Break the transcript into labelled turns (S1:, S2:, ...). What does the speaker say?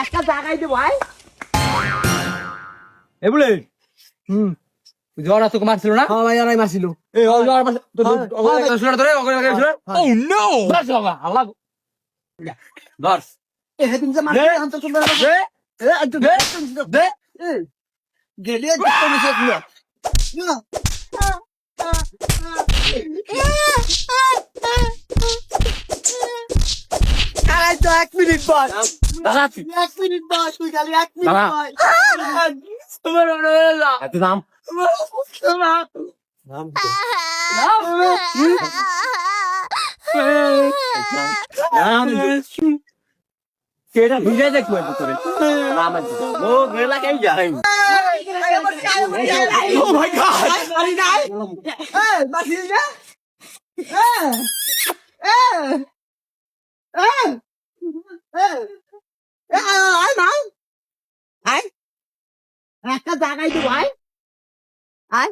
S1: একটা জায়গায় দে ভাই।
S2: এ বলে জ্বর তোকে মারছিল না?
S1: হ্যাঁ ভাই ওরাই মারছিল।
S2: এই জ্বর মারছিল ধরে
S3: Oh no!
S2: ধর বাবা আল্লাহ ধর
S1: এ হেদিন যে মারছিল এখন তো তোমরা
S2: দে
S1: এ একটু
S2: দে দে
S1: গেলে দেখতে মিশে দিল। আরে তো 1 মিনিট বল।
S2: দাদা
S1: 1 মিনিট বল তুই খালি 1 মিনিট
S2: দাদা।
S1: বল।
S2: তোমার না এত নাম কেটা ভিজে দেখবো তো তোরে নাম ও গেলা কেন যাই
S3: Oh my god!
S1: মারি নাই। এ মারছিস না? এ এ এ এ আয় না আয় একটা জায়গায় দে ভাই আয়